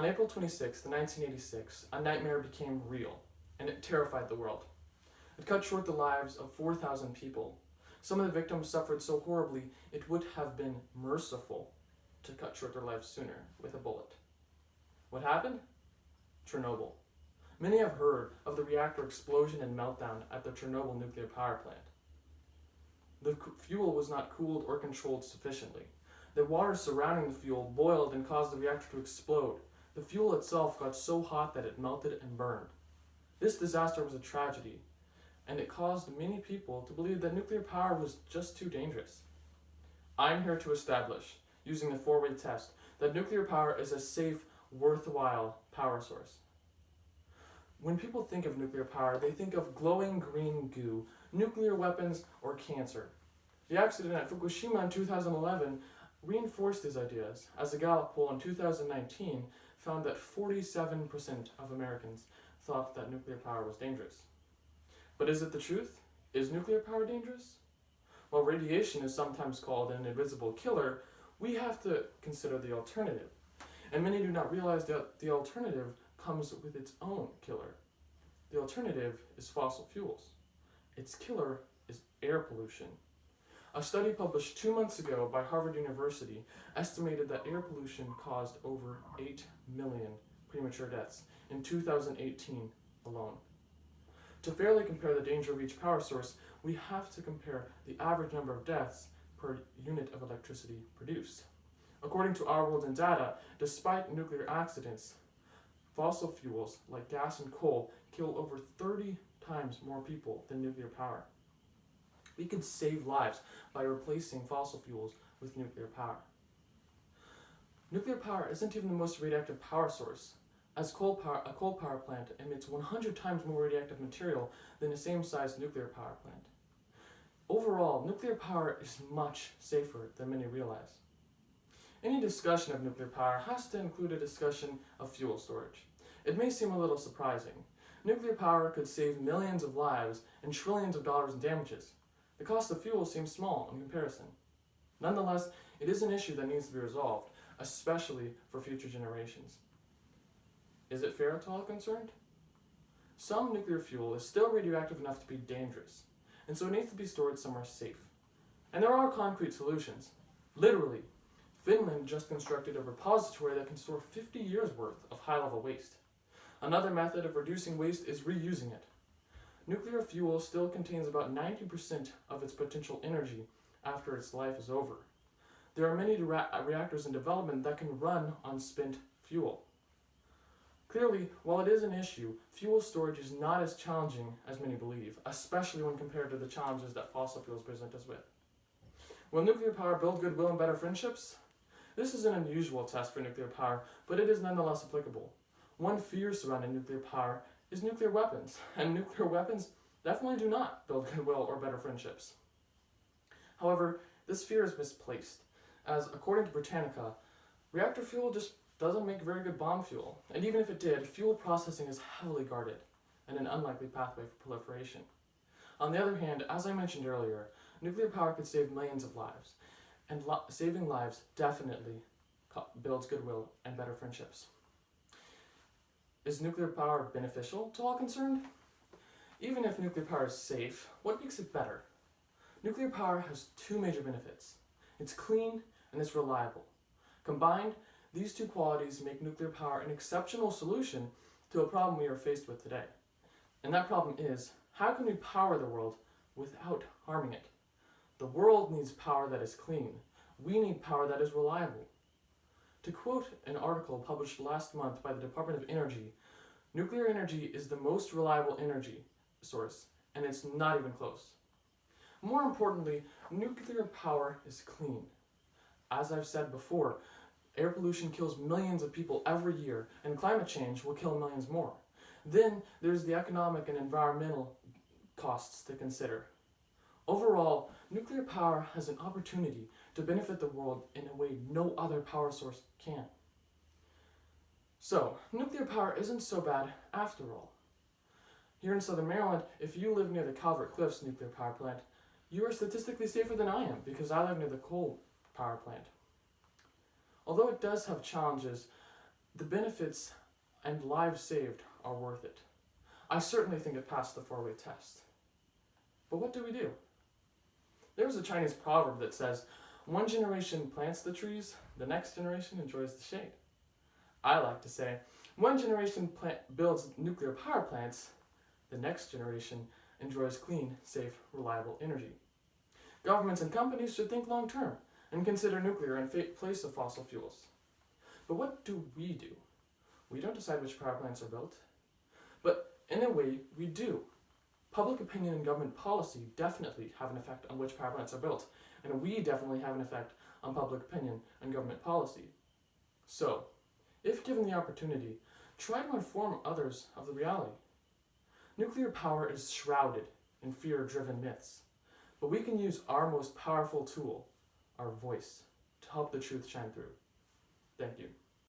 On April 26, 1986, a nightmare became real, and it terrified the world. It cut short the lives of 4,000 people. Some of the victims suffered so horribly it would have been merciful to cut short their lives sooner with a bullet. What happened? Chernobyl. Many have heard of the reactor explosion and meltdown at the Chernobyl nuclear power plant. The fuel was not cooled or controlled sufficiently. The water surrounding the fuel boiled and caused the reactor to explode. The fuel itself got so hot that it melted and burned. This disaster was a tragedy, and it caused many people to believe that nuclear power was just too dangerous. I'm here to establish, using the four-way test, that nuclear power is a safe, worthwhile power source. When people think of nuclear power, they think of glowing green goo, nuclear weapons, or cancer. The accident at Fukushima in 2011 reinforced these ideas, as a Gallup poll in 2019 found that 47% of Americans thought that nuclear power was dangerous. But is it the truth? Is nuclear power dangerous? While radiation is sometimes called an invisible killer, we have to consider the alternative. And many do not realize that the alternative comes with its own killer. The alternative is fossil fuels. Its killer is air pollution. A study published 2 months ago by Harvard University estimated that air pollution caused over 8 million premature deaths in 2018 alone. To fairly compare the danger of each power source, we have to compare the average number of deaths per unit of electricity produced. According to Our World in Data, despite nuclear accidents, fossil fuels like gas and coal kill over 30 times more people than nuclear power. We could save lives by replacing fossil fuels with nuclear power. Nuclear power isn't even the most radioactive power source, as a coal power plant emits 100 times more radioactive material than a same-sized nuclear power plant. Overall, nuclear power is much safer than many realize. Any discussion of nuclear power has to include a discussion of fuel storage. It may seem a little surprising. Nuclear power could save millions of lives and trillions of dollars in damages. The cost of fuel seems small in comparison. Nonetheless, it is an issue that needs to be resolved, especially for future generations. Is it fair to all concerned? Some nuclear fuel is still radioactive enough to be dangerous, and so it needs to be stored somewhere safe. And there are concrete solutions. Literally, Finland just constructed a repository that can store 50 years' worth of high-level waste. Another method of reducing waste is reusing it. Nuclear fuel still contains about 90% of its potential energy after its life is over. There are many reactors in development that can run on spent fuel. Clearly, while it is an issue, fuel storage is not as challenging as many believe, especially when compared to the challenges that fossil fuels present us with. Will nuclear power build goodwill and better friendships? This is an unusual test for nuclear power, but it is nonetheless applicable. One fear surrounding nuclear power is nuclear weapons, and nuclear weapons definitely do not build goodwill or better friendships. However, this fear is misplaced, as according to Britannica, reactor fuel just doesn't make very good bomb fuel, and even if it did, fuel processing is heavily guarded and an unlikely pathway for proliferation. On the other hand, as I mentioned earlier, nuclear power could save millions of lives, and saving lives definitely builds goodwill and better friendships. Is nuclear power beneficial to all concerned? Even if nuclear power is safe, what makes it better? Nuclear power has two major benefits. It's clean and it's reliable. Combined, these two qualities make nuclear power an exceptional solution to a problem we are faced with today. And that problem is, how can we power the world without harming it? The world needs power that is clean. We need power that is reliable. To quote an article published last month by the Department of Energy, nuclear energy is the most reliable energy source, and it's not even close. More importantly, nuclear power is clean. As I've said before, air pollution kills millions of people every year, and climate change will kill millions more. Then there's the economic and environmental costs to consider. Overall, nuclear power has an opportunity to benefit the world in a way no other power source can. So, nuclear power isn't so bad after all. Here in Southern Maryland, if you live near the Calvert Cliffs nuclear power plant, you are statistically safer than I am because I live near the coal power plant. Although it does have challenges, The benefits and lives saved are worth it. I certainly think it passed the four-way test. But what do we do? There's a Chinese proverb that says, one generation plants the trees, the next generation enjoys the shade. I like to say, one generation builds nuclear power plants, the next generation enjoys clean, safe, reliable energy. Governments and companies should think long-term and consider nuclear in place of fossil fuels. But what do? We don't decide which power plants are built. But in a way, we do. Public opinion and government policy definitely have an effect on which power plants are built, and we definitely have an effect on public opinion and government policy. So, if given the opportunity, try to inform others of the reality. Nuclear power is shrouded in fear-driven myths, but we can use our most powerful tool, our voice, to help the truth shine through. Thank you.